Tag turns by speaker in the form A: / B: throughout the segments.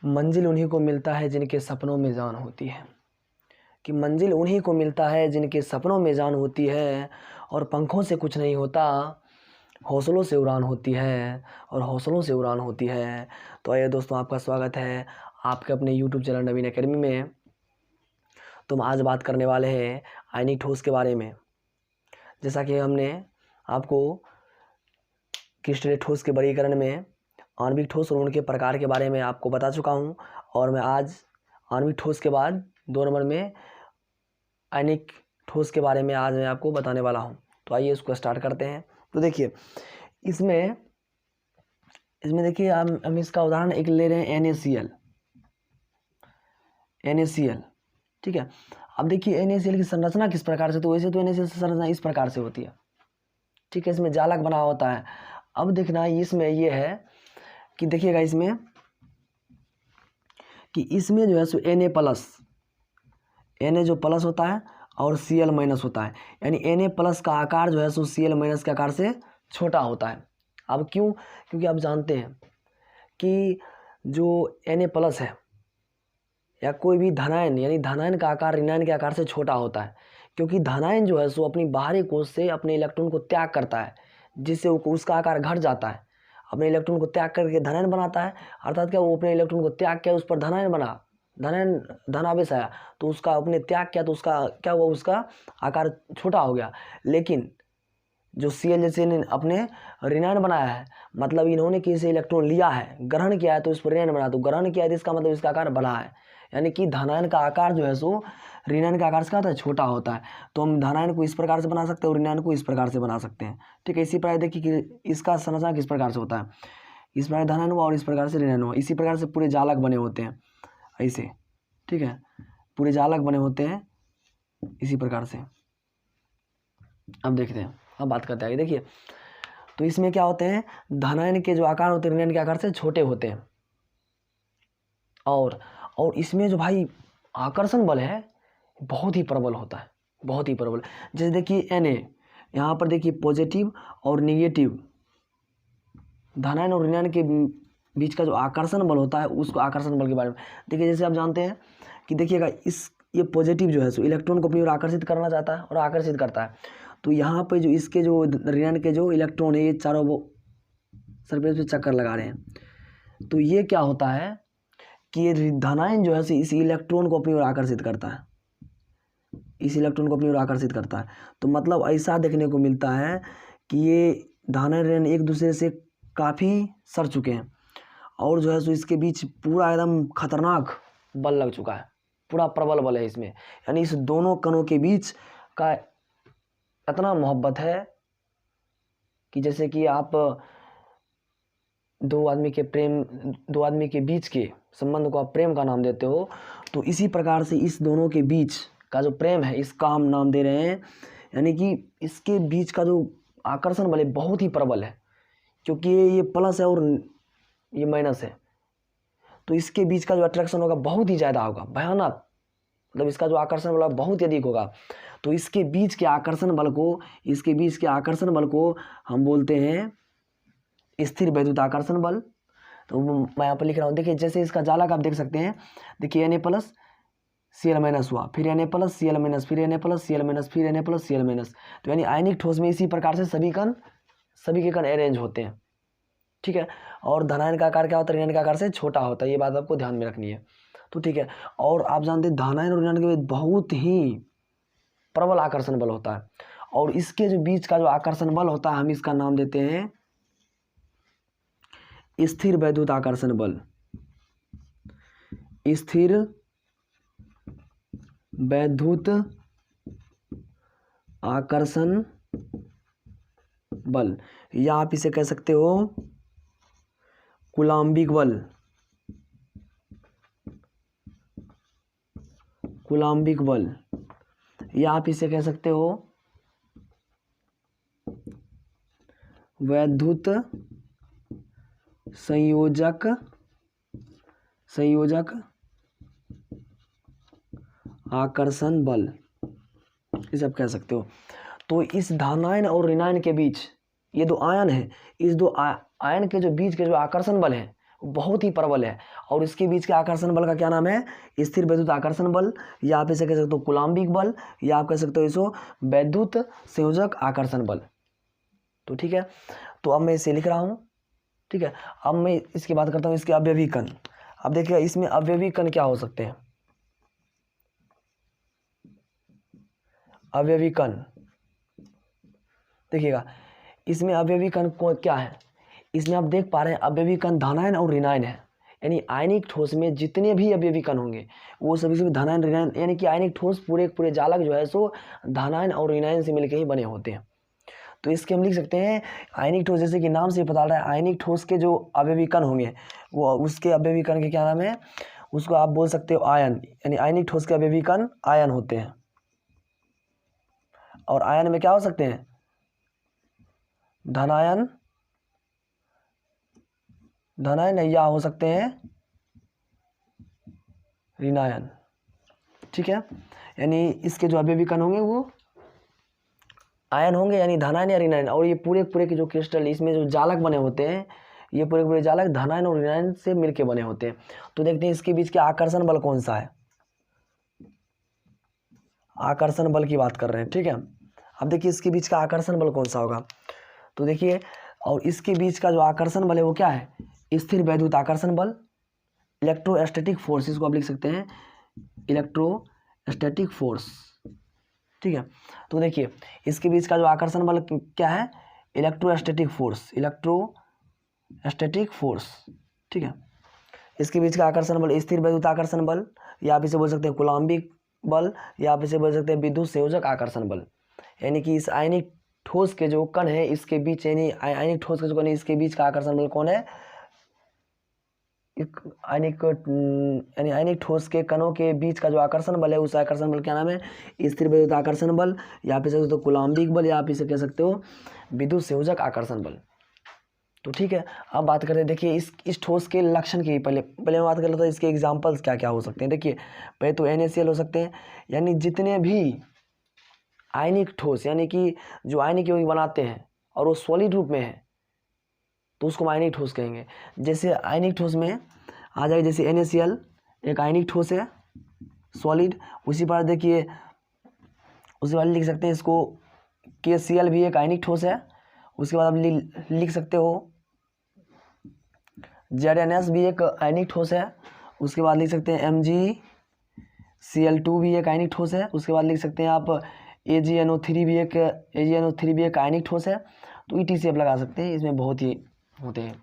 A: मंजिल उन्हीं को मिलता है जिनके सपनों में जान होती है, कि मंजिल उन्हीं को मिलता है जिनके सपनों में जान होती है, और पंखों से कुछ नहीं होता, हौसलों से उड़ान होती है, और हौसलों से उड़ान होती है। तो आइए दोस्तों, आपका स्वागत है आपके अपने यूट्यूब चैनल नवीन एकेडमी में। तो हम आज बात करने वाले हैं आयनिक ठोस के बारे में। जैसा कि हमने आपको क्रिस्टलीय ठोस के वर्गीकरण में आणविक ठोस और उनके प्रकार के बारे में आपको बता चुका हूं, और मैं आज आणविक ठोस के बाद 2 नंबर में आयनिक ठोस के बारे में आज मैं आपको बताने वाला हूं। तो आइए इसको स्टार्ट करते हैं। तो देखिए इसमें देखिए हम इसका उदाहरण एक ले रहे हैं NaCl, ठीक है। अब देखिए NaCl की संरचना किस प्रकार से, तो वैसे तो NaCl की संरचना इस प्रकार से होती है, ठीक है। इसमें जालक बना होता है। अब देखना इसमें ये है कि देखिएगा इसमें कि इसमें जो है सो Na जो प्लस होता है और Cl माइनस होता है, यानी Na+ का आकार जो है सो Cl- के आकार से छोटा होता है। अब क्यों? क्योंकि आप जानते हैं कि जो Na+ है या कोई भी धनायन, यानी धनायन का आकार ऋणायन के आकार से छोटा होता है, क्योंकि धनायन जो है सो अपनी बाहरी कोश से अपने इलेक्ट्रॉन को त्याग करता है, जिससे उसका आकार घट जाता है। अपने इलेक्ट्रॉन को त्याग करके धनायन बनाता है, अर्थात क्या वो अपने इलेक्ट्रॉन को त्याग किया, उस पर धनायन बना, धनावेश आया, तो उसका अपने त्याग किया तो उसका क्या हुआ, उसका आकार छोटा हो गया। लेकिन जो Cl जैसे अपने ऋणायन बनाया है, मतलब इन्होंने किसी से इलेक्ट्रॉन लिया है, ग्रहण किया है, तो इस पर ऋणायन बना, तो ग्रहण किया है, इसका मतलब इसका आकार बढ़ा है, यानी कि धनायन का आकार जो है सो ऋणायन के आकार से क्या होता है, छोटा होता है। तो हम धनायन को इस प्रकार से बना सकते हैं और ऋणायन को इस प्रकार से बना सकते हैं, ठीक है। इसी प्रकार देखिए कि इसका संरचना किस प्रकार से होता है, इस प्रकार धनायन हुआ और इस प्रकार से ऋणायन हुआ। इसी प्रकार से पूरे जालक बने होते हैं ऐसे, ठीक है, पूरे जालक बने होते हैं इसी प्रकार से। अब देखते हैं, अब बात करते हैं। देखिए तो इसमें क्या होते हैं, धनायन के जो आकार होते हैं ऋणायन के आकार से छोटे होते हैं, और इसमें जो भाई आकर्षण बल है बहुत ही प्रबल होता है, बहुत ही प्रबल। जैसे देखिए Na, यहाँ पर देखिए पॉजिटिव और निगेटिव धनायन और ऋणायन के बीच का जो आकर्षण बल होता है, उसको आकर्षण बल के बारे में देखिए। जैसे आप जानते हैं कि देखिएगा ये पॉजिटिव जो है सो इलेक्ट्रॉन को अपनी ओर आकर्षित करना चाहता है और आकर्षित करता है। तो यहाँ पे जो इसके जो ऋणायन के जो इलेक्ट्रॉन है, ये चारों वो सरफेस पे चक्कर लगा रहे हैं। तो ये क्या होता है कि ये धनायन जो है इस इलेक्ट्रॉन को अपनी ओर आकर्षित करता है, इस इलेक्ट्रॉन को अपनी ओर आकर्षित करता है। तो मतलब ऐसा देखने को मिलता है कि ये धनायन ऋणायन एक दूसरे से काफ़ी सर चुके हैं, और जो है सो इसके बीच पूरा एकदम खतरनाक बल लग चुका है, पूरा प्रबल बल है इसमें। यानी इस दोनों कणों के बीच का इतना मोहब्बत है कि जैसे कि आप दो आदमी के बीच के संबंध को आप प्रेम का नाम देते हो, तो इसी प्रकार से इस दोनों के बीच का जो प्रेम है, इसका हम नाम दे रहे हैं, यानी कि इसके बीच का जो आकर्षण बल है बहुत ही प्रबल है, क्योंकि ये प्लस है और ये माइनस है, तो इसके बीच का जो अट्रैक्शन होगा बहुत ही ज़्यादा होगा, भयानक, मतलब इसका जो आकर्षण बल बहुत अधिक होगा। तो इसके बीच के आकर्षण बल को हम बोलते हैं स्थिर वैद्युत आकर्षण बल। तो मैं यहाँ पर लिख रहा हूँ, देखिए जैसे इसका जालक आप देख सकते हैं, देखिए Na+ Cl- हुआ, फिर Na+ Cl-, फिर Na+ Cl-, फिर Na+ Cl-। तो यानी आयनिक ठोस में इसी प्रकार से सभी के कण अरेंज होते हैं, ठीक है। और धनायन का आकार क्या होता है, ऋणायन का आकार से छोटा होता है, ये बात आपको ध्यान में रखनी है, तो ठीक है। और आप जानते हैं धनायन और ऋणायन के बीच बहुत ही प्रबल आकर्षण बल होता है, और इसके जो बीच का जो आकर्षण बल होता है, हम इसका नाम देते हैं स्थिर वैद्युत आकर्षण बल। स्थिर वैद्युत आकर्षण बल, या आप इसे कह सकते हो कूलाम्बिक बल, या आप इसे कह सकते हो वैद्युत संयोजक आकर्षण बल, इसे आप कह सकते हो। तो इस धनायन और ऋणायन के बीच ये दो आयन है, इस दो आयन के जो बीच के जो आकर्षण बल है बहुत ही प्रबल है। और इसके बीच के आकर्षण बल का क्या नाम है? स्थिर वैद्युत आकर्षण बल, या आप इसे कह सकते हो कूलाम्बिक बल, या आप कह सकते हो इसको वैद्युत संयोजक आकर्षण बल। तो ठीक है, तो अब मैं इसे लिख रहा हूँ। ठीक है, अब मैं इसकी बात करता हूँ इसके अवयवी कण। अब देखिएगा इसमें अवयवी कण क्या हो सकते हैं। अवयवी कण देखिएगा, इसमें अवयवी कण को क्या है, इसमें आप देख पा रहे हैं अवयवी कण धनायन और ऋणायन है। यानी आयनिक ठोस में जितने भी अवयवी कण होंगे वो सभी से धनायन ऋणायन, यानी कि आयनिक ठोस पूरे जालक जो है सो धनायन और ऋणायन से मिलकर ही बने होते हैं। तो इसके हम लिख सकते हैं आयनिक ठोस, जैसे कि नाम से पता चल रहा है आयनिक ठोस के जो अवयवी कण होंगे वो उसके अवयवी कण के क्या नाम है, उसको आप बोल सकते हो आयन। यानी आयनिक ठोस के अवयवी कण आयन होते हैं। और आयन में क्या हो सकते हैं? धनायन या हो सकते हैं ऋणायन। ठीक है, यानी इसके जो अवयवी कण होंगे वो आयन होंगे, यानी धनायन या ऋणायन। और ये पूरे के जो क्रिस्टल इसमें जो जालक बने होते हैं ये पूरे जालक धनायन और ऋणायन से मिलके बने होते हैं। तो देखते हैं इसके बीच के आकर्षण बल कौन सा है। आकर्षण बल की बात कर रहे हैं। ठीक है, अब देखिए इसके बीच का आकर्षण बल कौन सा होगा। तो देखिए, और इसके बीच का जो आकर्षण बल है वो क्या है? स्थिर वैद्युत आकर्षण बल, इलेक्ट्रोस्टैटिक फोर्स, इसको आप लिख सकते हैं इलेक्ट्रोस्टैटिक फोर्स। ठीक है, तो देखिए इसके बीच का जो आकर्षण बल क्या है? Electrostatic force. ठीक है, इसके बीच का आकर्षण बल स्थिर वैद्युत आकर्षण बल, या आप इसे बोल सकते हैं कूलाम्बिक बल, या आप इसे बोल सकते हैं विद्युत संयोजक आकर्षण बल। यानी कि इस आयनिक ठोस के जो कण है इसके बीच, यानी आयनिक ठोस के जो कण है इसके बीच का आकर्षण बल कौन है? आयनिक ठोस के कणों के बीच का जो आकर्षण बल है उस आकर्षण बल क्या नाम है? स्थिर वैद्युत आकर्षण बल, या आप इसे कह सकते हो कूलाम्बिक बल, या आप इसे कह सकते हो विद्युत संयोजक आकर्षण बल। तो ठीक है, अब बात करते हैं देखिए इस ठोस के लक्षण की। पहले मैं बात कर लेता हूँ इसके एग्जाम्पल्स क्या क्या हो सकते हैं। देखिए पहले तो NaCl हो सकते हैं, यानी जितने भी आयनिक ठोस, यानी कि जो आयनिक यौगिक बनाते हैं और वो सॉलिड रूप में है तो उसको हम आयनिक ठोस कहेंगे। जैसे आयनिक ठोस में आ जाए, जैसे NaCl एक आयनिक ठोस है सॉलिड। उसी पर देखिए उसके बाद लिख सकते हैं इसको KCl भी एक आयनिक ठोस है। उसके बाद आप लिख सकते हो ZnS भी एक आयनिक ठोस है। उसके बाद लिख सकते हैं MgCl2 भी एक आयनिक ठोस है। उसके बाद लिख सकते हैं आप AgNO3 भी एक आयनिक ठोस है। तो ETC आप लगा सकते हैं, इसमें बहुत ही होते हैं।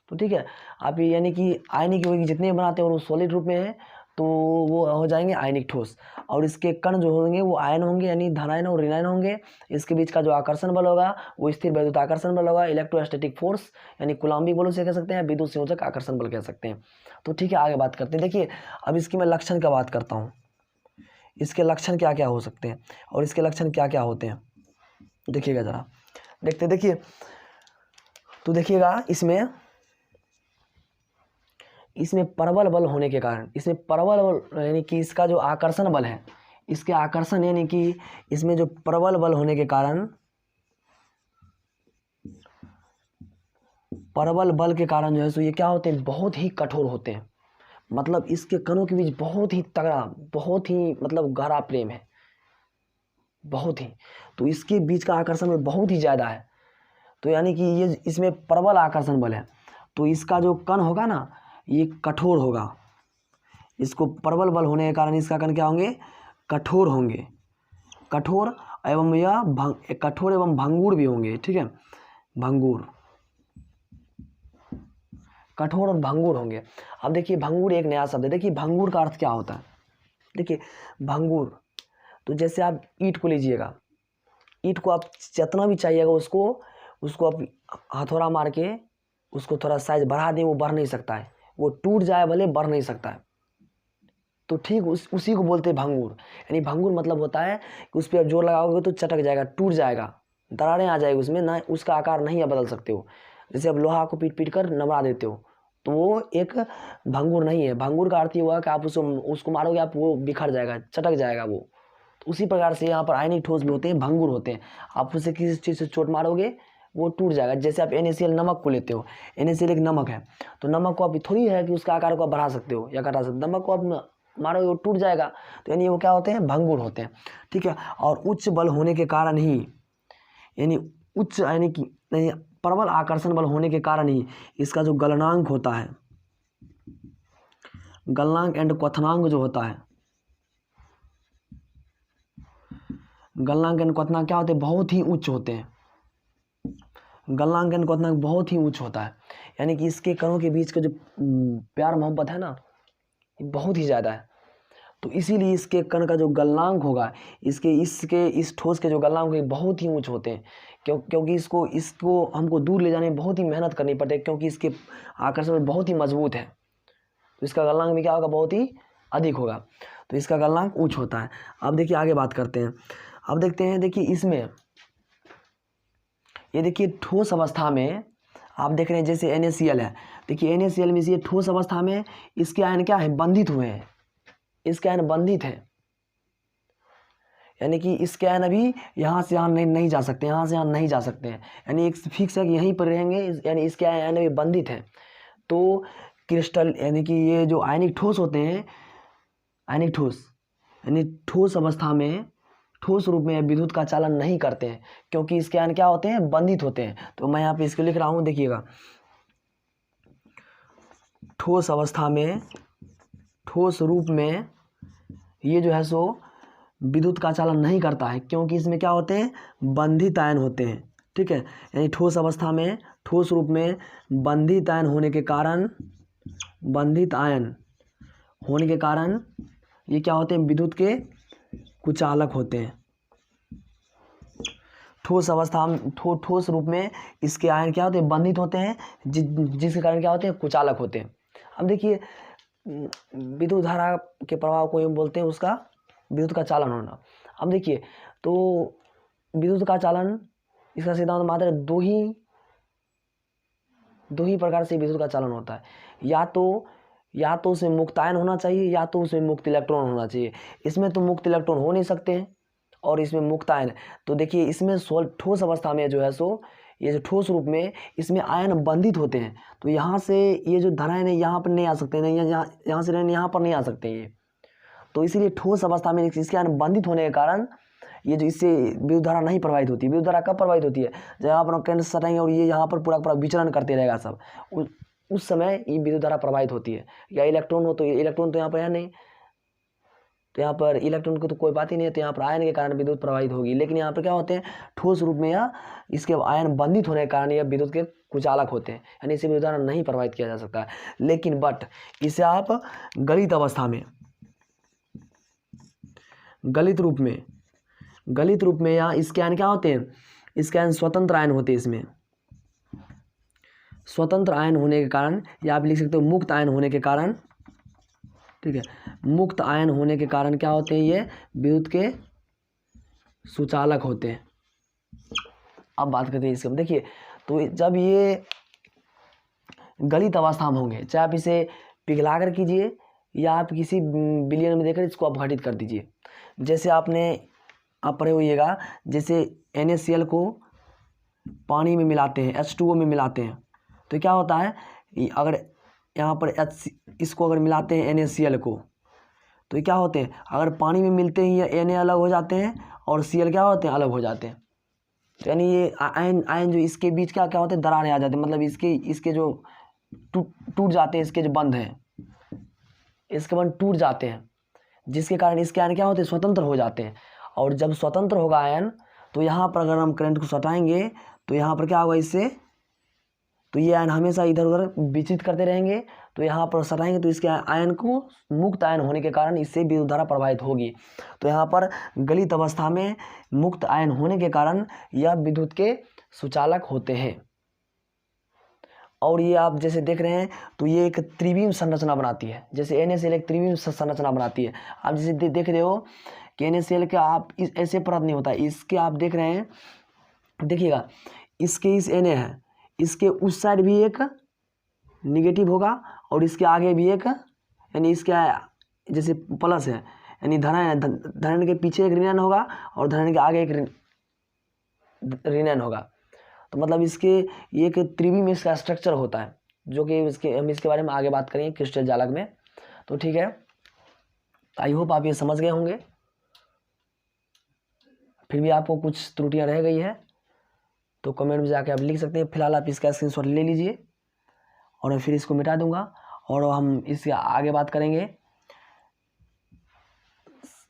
A: तो ठीक है, आप यानी कि आयनिक यौगिक जितने बनाते हैं और वो सॉलिड रूप में है तो वो हो जाएंगे आयनिक ठोस। और इसके कण जो होंगे वो आयन होंगे, यानी धनायन और ऋणायन होंगे। इसके बीच का जो आकर्षण बल होगा वो स्थिर वैद्युत आकर्षण बल होगा, इलेक्ट्रोस्टैटिक फोर्स यानी कूलाम्बिक बल से कह सकते हैं, विद्युत संयोजक आकर्षण बल कह सकते हैं। तो ठीक है, आगे बात करते हैं। देखिए अब इसकी मैं लक्षण का बात करता हूँ, इसके लक्षण क्या क्या हो सकते हैं और इसके लक्षण क्या क्या होते हैं। देखिएगा जरा, देखिए तो देखिएगा इसमें प्रबल बल होने के कारण, इसमें प्रबल बल यानी कि इसका जो आकर्षण बल है, इसके आकर्षण यानी कि इसमें जो प्रबल बल होने के कारण, प्रबल बल के कारण जो है सो ये क्या होते हैं? बहुत ही कठोर होते हैं। मतलब इसके कणों के बीच बहुत ही तगड़ा, बहुत ही मतलब गहरा प्रेम है, बहुत ही। तो इसके बीच का आकर्षण बल बहुत ही ज़्यादा है। तो यानी कि ये इसमें प्रबल आकर्षण बल है। तो इसका जो कण होगा ना ये कठोर होगा। इसको प्रबल बल होने के कारण इसका कण क्या होंगे? कठोर होंगे। कठोर एवं भंगुर भी होंगे। ठीक है, भंगुर, कठोर और भंगुर होंगे। अब देखिए भंगुर एक नया शब्द है। देखिए भंगुर का अर्थ क्या होता है? देखिए भंगुर, तो जैसे आप ईंट को लीजिएगा, ईंट को आप जितना भी चाहिएगा उसको आप हथौड़ा मार के उसको थोड़ा साइज बढ़ा दें, वो बढ़ नहीं सकता है, वो टूट जाए भले बढ़ नहीं सकता है। तो ठीक उसी को बोलते हैं भंगुर। यानी भंगुर मतलब होता है कि उस पर आप जोर लगाओगे तो चटक जाएगा, टूट जाएगा, दरारें आ जाएगी उसमें, ना उसका आकार नहीं आप बदल सकते हो। जैसे आप लोहा को पीट कर नमरा देते हो तो वो एक भंगुर नहीं है। भंगुर का अर्थ ये हुआ कि आप उसको मारोगे आप वो बिखर जाएगा, चटक जाएगा वो। तो उसी प्रकार से यहाँ पर आयनिक ठोस भी होते हैं, भंगुर होते हैं। आप उसे किसी चीज़ से चोट मारोगे वो टूट जाएगा। जैसे आप NaCl नमक को लेते हो, NaCl एक नमक है, तो नमक को आप थोड़ी है कि उसका आकार को आप बढ़ा सकते हो या घटा सकते हो, नमक को आप मारो वो टूट जाएगा। तो यानी वो क्या होते हैं, भंगुर होते हैं, ठीक है। और उच्च बल होने के कारण ही, यानी उच्च यानी कि प्रबल आकर्षण बल होने के कारण ही इसका जो गलनांक होता है, गलनांक एंड क्वथनांक जो होता है, गलनांक एंड क्वथनांक क्या होते हैं, बहुत ही उच्च होते हैं। गलनांक एंड क्वथनांक बहुत ही उच्च होता है, यानी कि इसके कणों के बीच का जो प्यार मोहब्बत है ना, ये बहुत ही ज़्यादा है। तो इसीलिए इसके कण का जो गलनांक होगा, इस ठोस के जो गलनांक होंगे बहुत ही ऊंच होते हैं, क्योंकि इसको हमको दूर ले जाने में बहुत ही मेहनत करनी पड़ती है, क्योंकि इसके आकर्षण बहुत ही मजबूत है। तो इसका गलनांक भी क्या होगा, बहुत ही अधिक होगा। तो इसका गलनांक उच्च होता है। अब देखिए आगे बात करते हैं। अब देखते हैं, देखिए इसमें ये देखिए ठोस अवस्था में आप देख रहे हैं जैसे NaCl है, देखिए NaCl में ये ठोस अवस्था में इसके आयन क्या है, बंधित हुए हैं, इसके आयन बंधित है, यानी कि इसके आयन अभी यहाँ से यहाँ नहीं जा सकते, यहाँ से यहाँ नहीं जा सकते हैं, यानी एक फिक्स है कि यहीं पर रहेंगे, यानी इसके आयन अभी बंधित है। तो क्रिस्टल यानी कि ये जो आयनिक ठोस होते हैं, आयनिक ठोस यानी ठोस अवस्था में ठोस रूप में विद्युत का चालन नहीं करते हैं, क्योंकि इसके आयन क्या होते हैं, बंधित होते हैं। तो मैं यहाँ पे इसको लिख रहा हूँ, देखिएगा ठोस अवस्था में ठोस रूप में ये जो है सो विद्युत का चालन नहीं करता है, क्योंकि इसमें क्या होते हैं, बंधित आयन होते हैं, ठीक है। यानी ठोस अवस्था में ठोस रूप में बंधित आयन होने के कारण, बंधित आयन होने के कारण ये क्या होते हैं, विद्युत के कुचालक होते हैं। ठोस अवस्था में ठोस रूप में इसके आयन क्या होते हैं, बंधित होते हैं, जिसके कारण क्या होते हैं, कुचालक होते हैं। अब देखिए विद्युत धारा के प्रभाव को हम बोलते हैं उसका विद्युत का चालन होना। अब देखिए तो विद्युत का चालन, इसका सिद्धांत मात्र दो ही प्रकार से विद्युत का चालन होता है, या तो उसमें मुक्त आयन होना चाहिए, या तो उसमें मुक्त इलेक्ट्रॉन होना चाहिए। इसमें तो मुक्त इलेक्ट्रॉन हो नहीं सकते हैं और इसमें मुक्त आयन। तो देखिए इसमें ठोस अवस्था में जो है सो ये जो ठोस रूप में इसमें आयन बंधित होते हैं, तो यहाँ से ये जो धाराएं हैं यहाँ पर नहीं आ सकते, नहीं यहाँ से यहाँ पर नहीं आ सकते ये। तो इसीलिए ठोस अवस्था में इसके आयन बंधित होने के कारण ये जो इससे विद्युत धारा नहीं प्रवाहित होती। विद्युत धारा कब प्रवाहित होती है, जब यहाँ पर करंट सटाएंगे और ये यहाँ पर पूरा विचरण करते रहेगा सब, उस समय ये विद्युत धारा प्रवाहित होती है। या इलेक्ट्रॉन हो तो इलेक्ट्रॉन तो यहाँ पर है नहीं, तो यहाँ पर इलेक्ट्रॉन की तो कोई बात ही नहीं है, तो यहाँ पर आयन के कारण विद्युत प्रवाहित होगी। लेकिन यहाँ पर क्या होते हैं, ठोस रूप में या इसके आयन बंधित होने के कारण यह विद्युत के कुचालक होते हैं, यानी इसे विद्युत धारा नहीं प्रवाहित किया जा सकता है। लेकिन बट इसे आप गलित अवस्था में, गलित रूप में या इसके आयन क्या होते हैं, इसके आयन स्वतंत्र आयन होते हैं। इसमें स्वतंत्र आयन होने के कारण, या आप लिख सकते हो मुक्त आयन होने के कारण, ठीक है, मुक्त आयन होने के कारण क्या होते हैं, ये विद्युत के सुचालक होते हैं। अब बात करते हैं इसके, देखिए तो जब ये गलित अवस्था में होंगे, चाहे आप इसे पिघला कर कीजिए या आप किसी विलयन में देकर इसको अपघटित कर दीजिए। जैसे आप पढ़े होइएगा, जैसे NaCl को पानी में मिलाते हैं, H2O में मिलाते हैं, तो क्या होता है, अगर यहाँ पर इसको अगर मिलाते हैं NaCl को, तो ये क्या होते हैं, अगर पानी में मिलते ही ये Na अलग हो जाते हैं और Cl क्या होते हैं, अलग हो जाते हैं। तो यानी ये आयन जो इसके बीच क्या होते हैं, दरारें आ जाते हैं, मतलब इसके जो टूट जाते हैं, इसके जो बंध हैं, इसके बंध टूट जाते हैं, जिसके कारण इसके आयन क्या होते हैं, स्वतंत्र हो जाते हैं। और जब स्वतंत्र होगा आयन, तो यहाँ पर अगर हम करंट को सटाएंगे तो यहाँ पर क्या होगा, इससे तो ये आयन हमेशा इधर उधर विचलित करते रहेंगे। तो यहाँ पर सटाएंगे तो इसके आयन को मुक्त आयन होने के कारण इससे विद्युत धारा प्रवाहित होगी। तो यहाँ पर गलित अवस्था में मुक्त आयन होने के कारण यह विद्युत के सुचालक होते हैं। और ये आप जैसे देख रहे हैं, तो ये एक त्रिविम संरचना बनाती है, जैसे NaCl एक त्रिविम संरचना बनाती है। आप जैसे देख रहे हो कि NaCl का आप ऐसे परत नहीं होता, इसके आप देख रहे हैं, देखिएगा इसके इस Na है, इसके उस साइड भी एक निगेटिव होगा और इसके आगे भी एक, यानी इसके जैसे प्लस है, यानी धनायन के पीछे एक ऋणायन होगा और धनायन के आगे एक ऋणायन होगा। तो मतलब इसके ये एक त्रिविम इसका स्ट्रक्चर होता है, जो कि हम इसके बारे में आगे बात करेंगे क्रिस्टल जालक में। तो ठीक है, आई होप आप ये समझ गए होंगे। फिर भी आपको कुछ त्रुटियां रह गई है तो कमेंट में जाके आप लिख सकते हैं। फिलहाल आप इसका स्क्रीनशॉट ले लीजिए और मैं फिर इसको मिटा दूंगा और हम इससे आगे बात करेंगे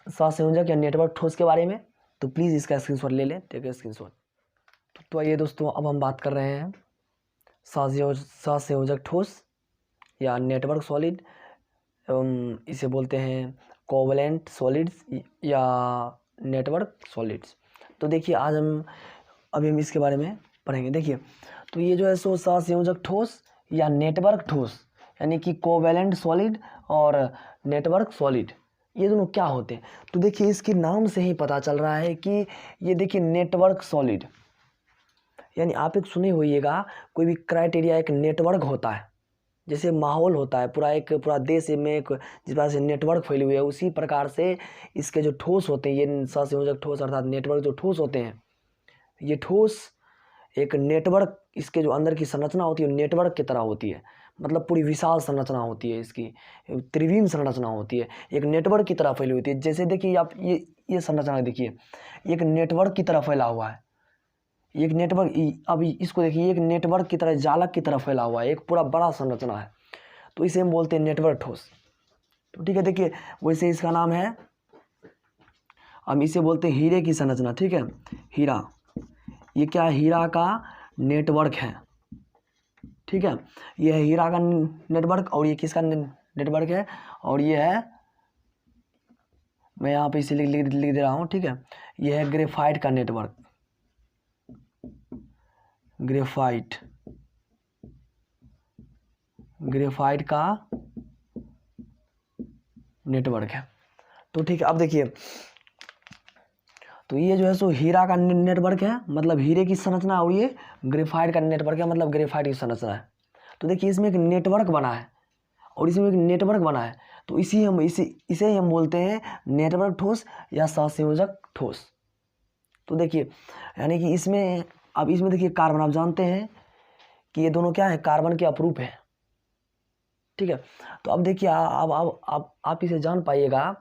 A: सहसंयोजक या नेटवर्क ठोस के बारे में। तो प्लीज़ इसका स्क्रीनशॉट ले लें, टेक ए स्क्रीनशॉट। तो आइए दोस्तों, अब हम बात कर रहे हैं सहसंयोजक ठोस या नेटवर्क सॉलिड, इसे बोलते हैं कोवलेंट सॉलिड्स या नेटवर्क सॉलिड्स। तो देखिए आज अभी हम इसके बारे में पढ़ेंगे। देखिए, तो ये जो है सो सहसंयोजक ठोस या नेटवर्क ठोस, यानी कि कोवैलेंट सॉलिड और नेटवर्क सॉलिड, ये दोनों क्या होते हैं। तो देखिए इसके नाम से ही पता चल रहा है कि ये देखिए नेटवर्क सॉलिड, यानी आप एक सुने होइएगा कोई भी क्राइटेरिया एक नेटवर्क होता है, जैसे माहौल होता है पूरा देश में एक जिस प्रकार से नेटवर्क फैले हुए है, उसी प्रकार से इसके जो ठोस होते हैं, ये सहसंयोजक ठोस अर्थात नेटवर्क जो ठोस होते हैं, ये ठोस एक नेटवर्क, इसके जो अंदर की संरचना होती है नेटवर्क की तरह होती है। मतलब पूरी विशाल संरचना होती है, इसकी त्रिविम संरचना होती है, एक नेटवर्क की तरह फैली होती है। जैसे देखिए आप ये संरचना देखिए, एक नेटवर्क की तरह फैला हुआ है, एक नेटवर्क, अब इसको देखिए एक नेटवर्क की तरह, जालक की तरह फैला हुआ है, एक पूरा बड़ा संरचना है, तो इसे हम बोलते हैं नेटवर्क ठोस। तो ठीक है, देखिए वैसे इसका नाम है, हम इसे बोलते हैं हीरे की संरचना। ठीक है, हीरा, ये क्या है, हीरा का नेटवर्क है। ठीक है, ये है हीरा का नेटवर्क और ये किसका नेटवर्क है, और ये है, मैं यहाँ पे इसे लिख दे रहा हूँ। ठीक है, ये है ग्रेफाइट का नेटवर्क, ग्रेफाइट का नेटवर्क है। तो ठीक है, अब देखिए, तो ये जो है सो हीरा का नेटवर्क है, मतलब हीरे की संरचना, और ये ग्रेफाइट का नेटवर्क है, मतलब ग्रेफाइट की संरचना है। तो देखिए इसमें एक नेटवर्क बना है और इसमें एक नेटवर्क बना है, तो इसे ही हम बोलते हैं नेटवर्क ठोस या सहसंयोजक ठोस। तो देखिए यानी कि इसमें, अब इसमें देखिए कार्बन, आप जानते हैं कि ये दोनों क्या है, कार्बन के अपरूप है। ठीक है, तो अब देखिए आप इसे जान पाइएगा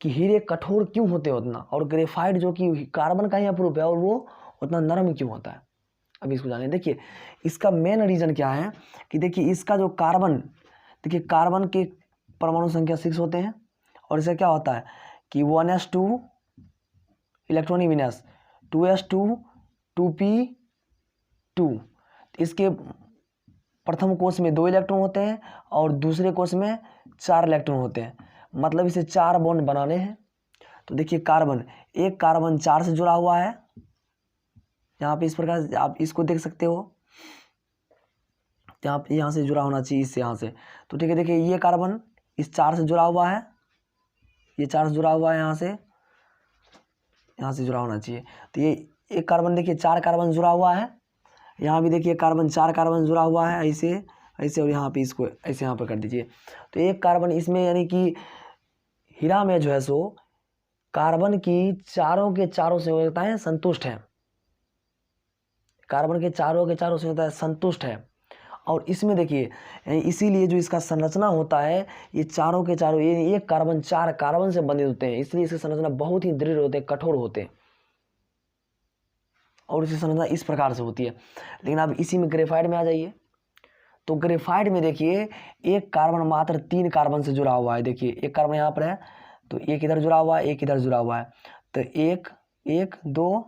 A: कि हीरे कठोर क्यों होते हैं उतना, और ग्रेफाइट जो कि कार्बन का ही अपरूप है और वो उतना नरम क्यों होता है। अब इसको जानिए। देखिए इसका मेन रीजन क्या है कि देखिए इसका जो कार्बन, देखिए कार्बन के परमाणु संख्या 6 होते हैं और इसका क्या होता है कि 1s2 इलेक्ट्रॉनिक विन्यास, 2s2 2p2, इसके प्रथम कोष में 2 इलेक्ट्रॉन होते हैं और दूसरे कोष में 4 इलेक्ट्रॉन होते हैं, मतलब इसे 4 बॉन्ड बनाने हैं। तो देखिए कार्बन, एक कार्बन 4 से जुड़ा हुआ है, यहाँ पे इस प्रकार आप इसको देख सकते हो, यहाँ से जुड़ा होना चाहिए, इससे यहाँ से। तो ठीक है, देखिए ये कार्बन इस 4 से जुड़ा हुआ है, ये 4 से जुड़ा हुआ है, यहाँ से जुड़ा होना चाहिए। तो ये एक कार्बन देखिए 4 कार्बन जुड़ा हुआ है, यहाँ भी देखिए कार्बन 4 कार्बन जुड़ा हुआ है, ऐसे ऐसे, और यहाँ पे इसको ऐसे यहाँ पर कर दीजिए। तो एक कार्बन इसमें, यानी कि हीरा में जो है सो कार्बन की चारों के चारों संयोजकताएं संतुष्ट हैं, कार्बन के चारों संयोजकताएं संतुष्ट है। और इसमें देखिए इसीलिए जो इसका संरचना होता है, ये चारों के चारों, ये एक कार्बन 4 कार्बन से बंधित होते हैं, इसलिए इसकी संरचना बहुत ही दृढ़ होते हैं, कठोर होते हैं, और इसकी संरचना इस प्रकार से होती है। लेकिन अब इसी में ग्रेफाइट में आ जाइए, तो ग्रेफाइट में देखिए एक कार्बन मात्र 3 कार्बन से जुड़ा हुआ है। देखिए एक कार्बन यहाँ पर है, तो एक इधर जुड़ा हुआ है, एक इधर जुड़ा हुआ है, तो एक 2,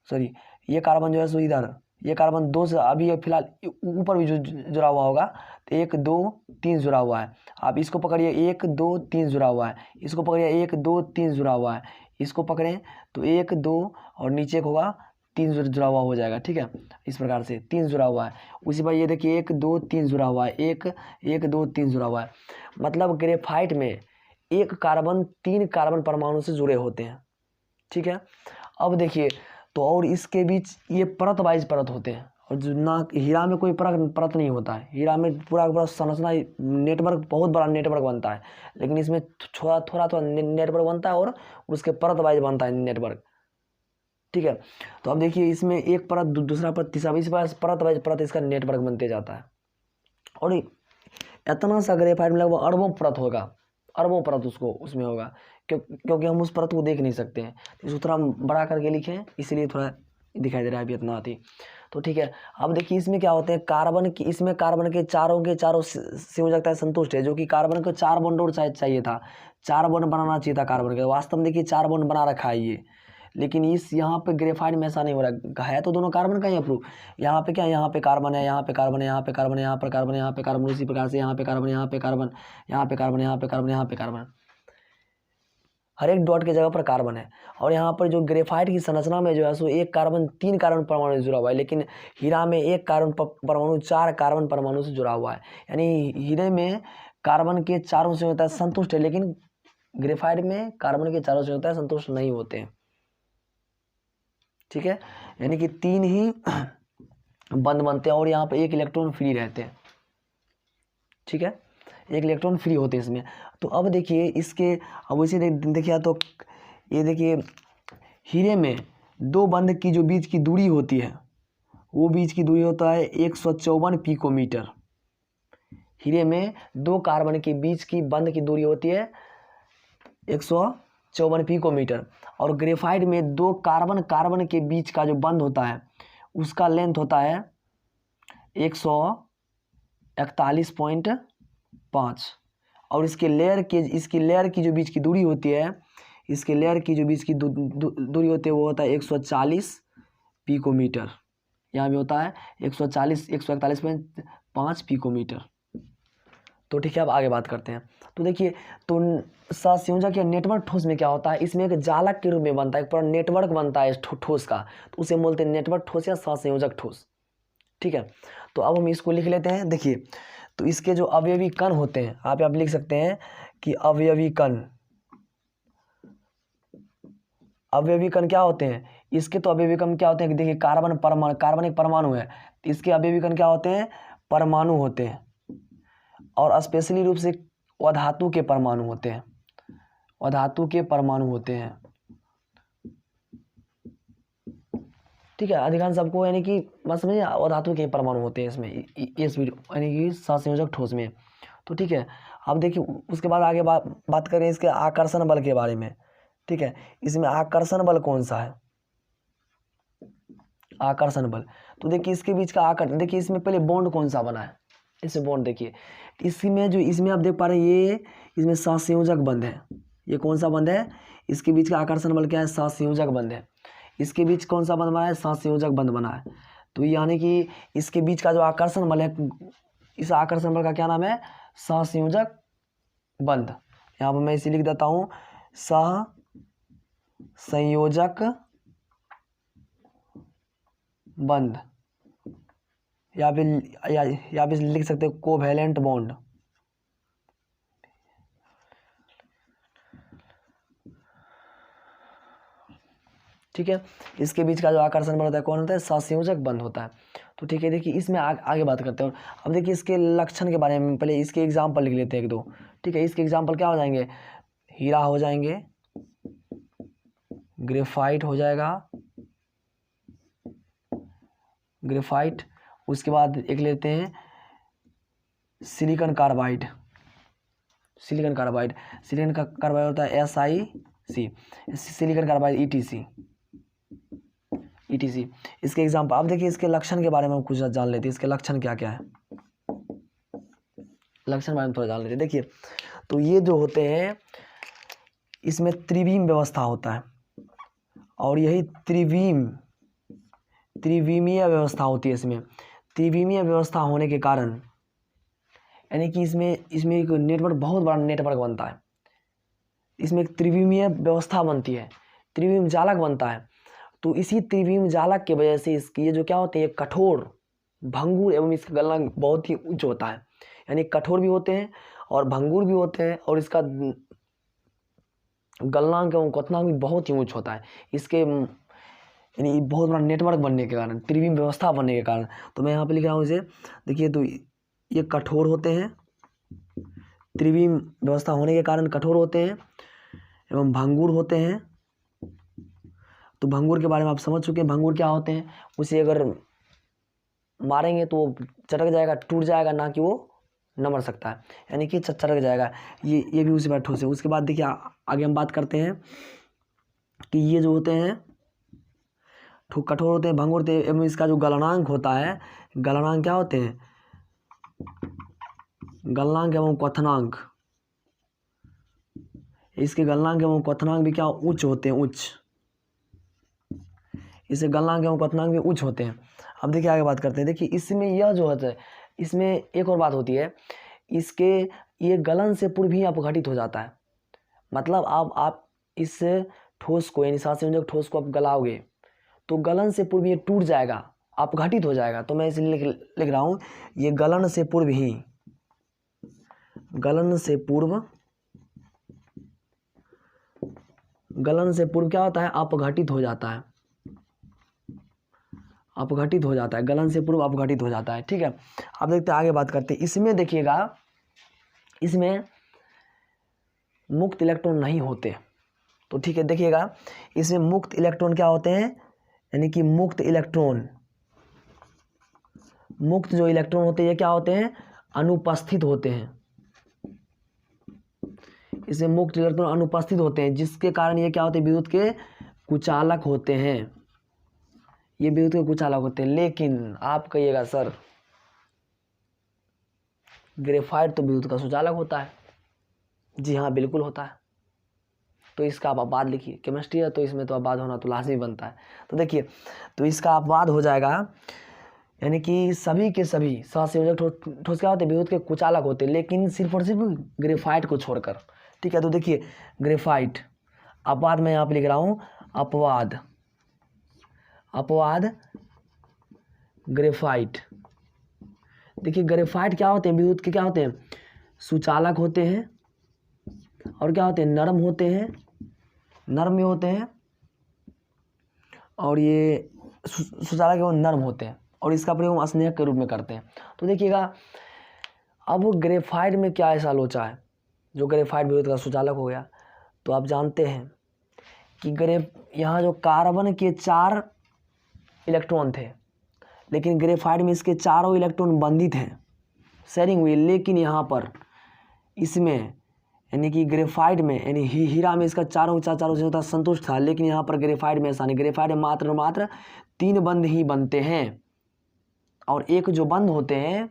A: सॉरी ये कार्बन जो है सो इधर, ये कार्बन 2 से अभी फिलहाल ऊपर भी जुड़ा हुआ होगा, तो 1 2 3 जुड़ा हुआ है। आप इसको पकड़िए, 1 2 3 जुड़ा हुआ है, इसको पकड़िए 1 2 3 जुड़ा हुआ है, इसको पकड़ें तो 1 2 और नीचे होगा 3 जुड़ा हुआ हो जाएगा। ठीक है, इस प्रकार से 3 जुड़ा हुआ है। उसी पर ये देखिए 1 2 3 जुड़ा हुआ है, 1 2 3 जुड़ा हुआ है, मतलब ग्रेफाइट में एक कार्बन 3 कार्बन परमाणु से जुड़े होते हैं। ठीक है, अब देखिए तो और इसके बीच ये परत वाइज परत होते हैं, और जो ना हीरा में कोई परत नहीं होता है, हीरा में पूरा संरचना नेटवर्क, बहुत बड़ा नेटवर्क बनता है, लेकिन इसमें थोड़ा नेटवर्क बनता है और उसके परत वाइज बनता है नेटवर्क। ठीक है। तो अब देखिए इसमें एक परत दूसरा परत तीसरा, इस परत वाइज परत इसका नेटवर्क बनते जाता है। और इतना सा ग्रेफाइट में लगभग अरबों परत होगा, अरबों परत उसको उसमें होगा, क्योंकि हम उस परत को देख नहीं सकते हैं। इसको थोड़ा बड़ा करके लिखें, इसलिए थोड़ा दिखाई दे रहा है अभी इतना आती। तो ठीक है, अब देखिए इसमें क्या होते हैं, कार्बन की, इसमें कार्बन के चारों से हो जाता है संतुष्ट है, जो कि कार्बन को 4 बॉन्ड और चाहिए था, 4 बॉन्ड बनाना चाहिए था कार्बन का। वास्तव में देखिए 4 बॉन्ड बना रखा है ये, लेकिन इस यहाँ पे ग्रेफाइट में ऐसा नहीं हो रहा है। तो दोनों कार्बन का ही अप्रूव, यहाँ पे क्या, यहाँ पे कार्बन है, यहाँ पे कार्बन है, यहाँ पे कार्बन है, यहाँ पर कार्बन है, यहाँ पे कार्बन, उसी प्रकार से यहाँ पे कार्बन, यहाँ पे कार्बन, यहाँ पे कार्बन, यहाँ पे कार्बन, यहाँ पे कार्बन, हर एक डॉट की जगह पर कार्बन है। और यहाँ पर जो ग्रेफाइट की संरचना में जो है सो एक कार्बन 3 कार्बन परमाणु से जुड़ा हुआ है, लेकिन हीरा में एक कार्बन परमाणु 4 कार्बन परमाणु से जुड़ा हुआ है। यानी हीरे में कार्बन के चारों से होता है संतुष्ट है, लेकिन ग्रेफाइट में कार्बन के चारों से होता है संतुष्ट नहीं होते हैं। ठीक है, यानी कि 3 ही बंद बनते हैं और यहाँ पर 1 इलेक्ट्रॉन फ्री रहते हैं। ठीक है, 1 इलेक्ट्रॉन फ्री होते हैं इसमें। तो अब देखिए इसके, अब इसे देखिए, तो ये देखिए हीरे में 2 बंध की जो बीच की दूरी होती है, वो बीच की दूरी होता है 154 पिकोमीटर। हीरे में 2 कार्बन के बीच की बंध की दूरी होती है 154 पिकोमीटर। और ग्रेफाइट में 2 कार्बन के बीच का जो बंध होता है उसका लेंथ होता है 141.5। और इसकी लेयर की जो बीच की दूरी होती है, इसके लेयर की जो बीच की दूरी होती है वो होता है 140 पिकोमीटर। यहाँ भी होता है 141.5 पिकोमीटर। तो ठीक है, अब आगे बात करते हैं। तो देखिए, तो सहसंयोजक या नेटवर्क ठोस में क्या होता है, इसमें एक जालक के रूप में बनता है, एक पूरा नेटवर्क बनता है ठोस का, तो उसे बोलते हैं नेटवर्क ठोस या सहसंयोजक ठोस। ठीक है, तो अब हम इसको लिख लेते हैं। देखिए, तो इसके जो अवयवी कण होते हैं, आप लिख सकते हैं कि अवयवी कण क्या होते हैं। इसके तो अवयवी कण क्या होते हैं, देखिए कार्बन एक परमाणु है, तो इसके अवयवी कण क्या होते हैं, परमाणु होते हैं। और स्पेशली रूप से अधातु के परमाणु होते हैं, ठीक है। अधिकांश सबको, यानी कि बस समझिए अधातु के परमाणु होते हैं इसमें, इस यानी कि सहसंयोजक ठोस में। तो ठीक है, अब देखिए उसके बाद आगे बात करें इसके आकर्षण बल के बारे में। ठीक है, इसमें आकर्षण बल कौन सा है, आकर्षण बल। तो देखिए इसके बीच का देखिए इसमें पहले बॉन्ड कौन सा बना है, इसमें बॉन्ड देखिए, इसमें आप देख पा रहे हैं, ये इसमें सहसंयोजक बंध है। ये कौन सा बंध है, इसके बीच का आकर्षण बल क्या है, सहसंयोजक बंध है। इसके बीच कौन सा बंध बना है, सहसंयोजक बंध बना है। तो यानी कि इसके बीच का जो आकर्षण बल है, इस आकर्षण बल का क्या नाम है, सहसंयोजक बंध। यहाँ पर मैं इसे लिख देता हूँ, सहसंयोजक बंध, या फिर लिख सकते हो कोवैलेंट बॉन्ड। ठीक है, इसके बीच का जो आकर्षण बल होता है कौन होता है, सहसंयोजक बंध होता है। तो ठीक है, देखिए इसमें आगे बात करते हैं। और अब देखिए इसके लक्षण के बारे में, पहले इसके एग्जाम्पल लिख लेते हैं 1-2। ठीक है, इसके एग्जाम्पल क्या हो जाएंगे, हीरा हो जाएंगे, ग्रेफाइट हो जाएगा, ग्रेफाइट। उसके बाद एक लेते हैं सिलिकॉन कार्बाइड होता है SiC, सिलिकॉन कार्बाइड ETC। इसके एग्जाम्पल, आप देखिए इसके लक्षण के बारे में हम कुछ जान लेते हैं, इसके लक्षण क्या क्या है, लक्षण बारे में थोड़ा जान लेते हैं। देखिए, तो ये जो होते हैं इसमें त्रिविम व्यवस्था होता है, और यही त्रिविमीय व्यवस्था होती है। इसमें त्रिविमीय व्यवस्था होने के कारण, यानी कि इसमें एक नेटवर्क, बहुत बड़ा नेटवर्क बनता है। इसमें एक त्रिविमीय व्यवस्था बनती है, त्रिविम जालक बनता है। तो इसी त्रिविम जालक की वजह से इसकी ये जो क्या होते हैं, कठोर, भंगुर एवं इसका गलनांक बहुत ही उच्च होता है। यानी कठोर भी होते हैं और भंगुर भी होते हैं, और इसका गलनांक एवं क्वथनांक भी बहुत ही उच्च होता है। इसके यानी बहुत बड़ा नेटवर्क बनने के कारण, त्रिविम व्यवस्था बनने के कारण। तो मैं यहाँ पे लिख रहा हूँ इसे, देखिए, तो ये कठोर होते हैं, त्रिविम व्यवस्था होने के कारण कठोर होते हैं एवं भंगुर होते हैं, तो भंगुर के बारे में आप समझ चुके हैं। भंगुर क्या होते हैं, उसे अगर मारेंगे तो वो चटक जाएगा, टूट जाएगा, ना कि वो न मर सकता है, यानी कि चटक जाएगा। ये भी उसी बात ठोस है। उसके बाद देखिए आगे हम बात करते हैं कि ये जो होते हैं कठोर होते हैं, भंगुर होते हैं, एवं इसका जो गलनांक होता है, गलनांक क्या होते हैं, गलनांक एवं क्वथनांक, इसके गलनांक एवं क्वथनांक भी क्या उच्च होते हैं, उच्च, इसे गलनांक एवं क्वथनांक भी उच्च होते हैं। अब देखिए आगे बात करते हैं। देखिए इसमें यह जो होता है, इसमें एक और बात होती है, इसके ये गलन से पूर्व ही अपघटित हो जाता है। मतलब आप इस ठोस को, यानी सात ठोस को आप गलाओगे तो गलन से पूर्व ये टूट जाएगा, अपघटित हो जाएगा। तो मैं इसलिए लिख रहा हूँ, ये गलन से पूर्व ही, गलन से पूर्व, गलन से पूर्व क्या होता है, अपघटित हो जाता है, अपघटित हो जाता है, गलन से पूर्व अपघटित हो जाता है। ठीक है, अब देखते हैं आगे बात करते हैं। इसमें देखिएगा, इसमें मुक्त इलेक्ट्रॉन नहीं होते। तो ठीक है, देखिएगा इसमें मुक्त इलेक्ट्रॉन क्या होते हैं, यानी कि मुक्त इलेक्ट्रॉन, मुक्त जो इलेक्ट्रॉन होते हैं ये क्या होते हैं, अनुपस्थित होते हैं। इसमें मुक्त इलेक्ट्रॉन अनुपस्थित होते हैं, जिसके कारण ये क्या होते हैं, विद्युत के कुचालक होते हैं, ये विद्युत के कुचालक होते हैं। लेकिन आप कहिएगा सर ग्रेफाइट तो विद्युत का सुचालक होता है। जी हाँ, बिल्कुल होता है। तो इसका आप अपवाद लिखिए, केमिस्ट्री है तो इसमें तो अपवाद होना तो लाजमी बनता है। तो देखिए, तो इसका अपवाद हो जाएगा, यानी कि सभी के सभी सहसंयोजक ठोस क्या होते हैं, विद्युत के कुचालक होते हैं, लेकिन सिर्फ और सिर्फ ग्रेफाइट को छोड़कर। ठीक है, तो देखिए ग्रेफाइट, अपवाद मैं यहाँ पे लिख रहा हूँ, अपवाद, अपवाद ग्रेफाइट। देखिए ग्रेफाइट क्या होते हैं, विद्युत के क्या होते हैं, सुचालक होते हैं, और क्या होते हैं, नरम होते हैं, नरम भी होते हैं, और ये सुचालक एवं नरम होते हैं, और इसका प्रयोग स्नेहक के रूप में करते हैं। तो देखिएगा अब ग्रेफाइट में क्या ऐसा लोचा है, जो ग्रेफाइट विद्युत का सुचालक हो गया। तो आप जानते हैं कि यहाँ जो कार्बन के 4 इलेक्ट्रॉन थे, लेकिन ग्रेफाइट में इसके चारों इलेक्ट्रॉन बंधित हैं, शेयरिंग हुई। लेकिन यहाँ पर इसमें, यानी कि ग्रेफाइट में, यानी हीरा में इसका चारों से संतुष्ट था, लेकिन यहाँ पर ग्रेफाइट में ऐसा नहीं। ग्रेफाइट में मात्र 3 बंध ही बनते हैं, और एक जो बंध होते हैं,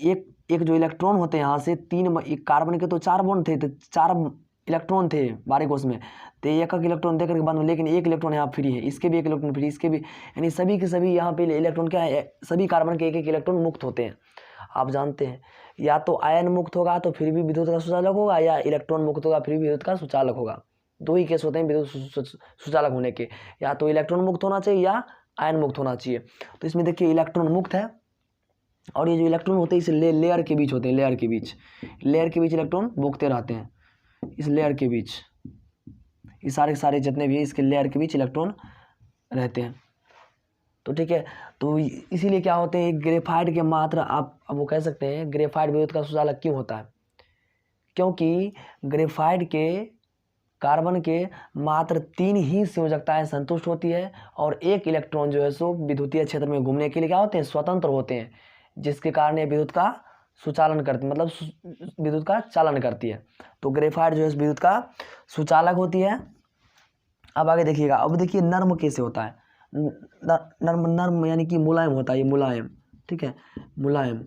A: एक जो इलेक्ट्रॉन होते हैं यहाँ से 3, कार्बन के तो 4 बॉन्ड थे, तो 4 इलेक्ट्रॉन थे बारीक उसमें, तो एक इलेक्ट्रॉन देकर के बंद, लेकिन एक इलेक्ट्रॉन यहाँ फ्री है, इसके भी एक इलेक्ट्रॉन फ्री, इसके भी, यानी सभी के सभी यहाँ पे इलेक्ट्रॉन क्या है, सभी कार्बन के एक इलेक्ट्रॉन मुक्त होते हैं। आप जानते हैं, या तो आयन मुक्त होगा तो फिर भी विद्युत का सुचालक होगा, या इलेक्ट्रॉन मुक्त होगा फिर भी विद्युत का सुचालक होगा। 2 ही केस होते हैं विद्युत सुचालक होने के, या तो इलेक्ट्रॉन मुक्त होना चाहिए या आयन मुक्त होना चाहिए। तो इसमें देखिए इलेक्ट्रॉन मुक्त है, और ये जो इलेक्ट्रॉन होते हैं इस लेयर के बीच होते हैं, लेयर के बीच इलेक्ट्रॉन मुक्ते रहते हैं, इस लेयर के बीच, ये सारे जितने भी है इसके लेयर के बीच इलेक्ट्रॉन रहते हैं। तो ठीक है, तो इसीलिए क्या होते हैं, ग्रेफाइट के मात्र आप अब वो कह सकते हैं ग्रेफाइट विद्युत का सुचालक क्यों होता है, क्योंकि ग्रेफाइट के कार्बन के मात्र 3 ही संयोजकताएं संतुष्ट होती है, और एक इलेक्ट्रॉन जो है सो विद्युतीय क्षेत्र में घूमने के लिए क्या होते हैं, स्वतंत्र होते हैं, जिसके कारण ये विद्युत का सुचालन करती, मतलब विद्युत का चालन करती है। तो ग्रेफाइट जो है विद्युत का सुचालक होती है। अब आगे देखिएगा, अब देखिए नर्म कैसे होता है, नर्म यानी कि मुलायम होता है, ये मुलायम। ठीक है, मुलायम।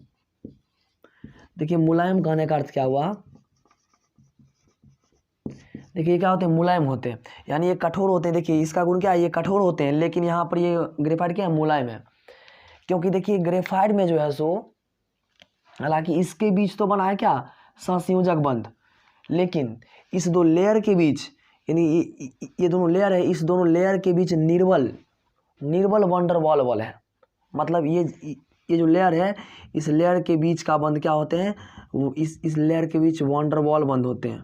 A: देखिए मुलायम कहने का अर्थ क्या हुआ, देखिए क्या होते हैं, मुलायम होते हैं, यानी ये कठोर होते हैं। देखिए इसका गुण क्या है, ये कठोर होते हैं, लेकिन यहाँ पर ये ग्रेफाइट क्या है, मुलायम है। क्योंकि देखिए ग्रेफाइट में जो है सो, हालांकि इसके बीच तो बना है क्या, सहसंयोजक बंध, लेकिन इस 2 लेयर के बीच, यानी ये दोनों लेयर है, इस दोनों लेयर के बीच निर्बल वंडर वॉल बल है। मतलब ये जो लेयर है, इस लेयर के बीच का बंध क्या होते हैं, वो इस लेयर के बीच वंडर वॉल बंध होते हैं,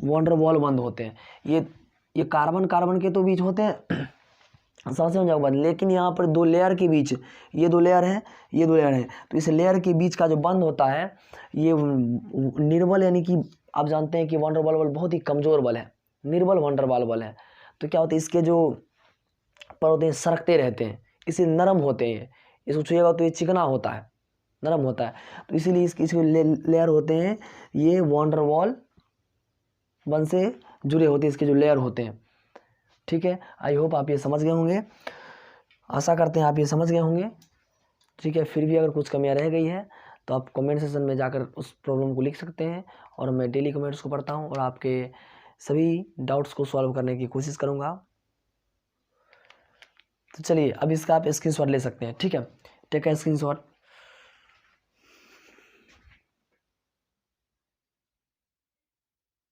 A: वंडर वॉल बंध होते हैं। ये कार्बन के तो बीच होते हैं सहसंयोजक बंध, लेकिन यहाँ पर 2 लेयर के बीच, ये 2 लेयर है, ये 2 लेयर है, तो इस लेयर के बीच का जो बंध होता है ये निर्बल, यानी कि आप जानते हैं कि वंडर वॉल बल बहुत ही कमजोर बल है, निर्बल वंडरवाल बल है। तो क्या होता है, इसके जो पर होते हैं सरकते रहते हैं, इसे नरम होते हैं, इसको छुएगा तो ये चिकना होता है, नरम होता है। तो इसीलिए इसके लेयर होते हैं, ये वंडरवाल वन से जुड़े होते हैं, इसके जो लेयर होते हैं। ठीक है, आई होप आप ये समझ गए होंगे, आशा करते हैं आप ये समझ गए होंगे। ठीक है, फिर भी अगर कुछ कमियां रह गई है तो आप कमेंट सेक्शन में जाकर उस प्रॉब्लम को लिख सकते हैं, और मैं डेली कमेंट्स को पढ़ता हूँ और आपके सभी डाउट्स को सॉल्व करने की कोशिश करूँगा। तो चलिए अब इसका आप स्क्रीनशॉट ले सकते हैं। ठीक है, टेक अ स्क्रीनशॉट।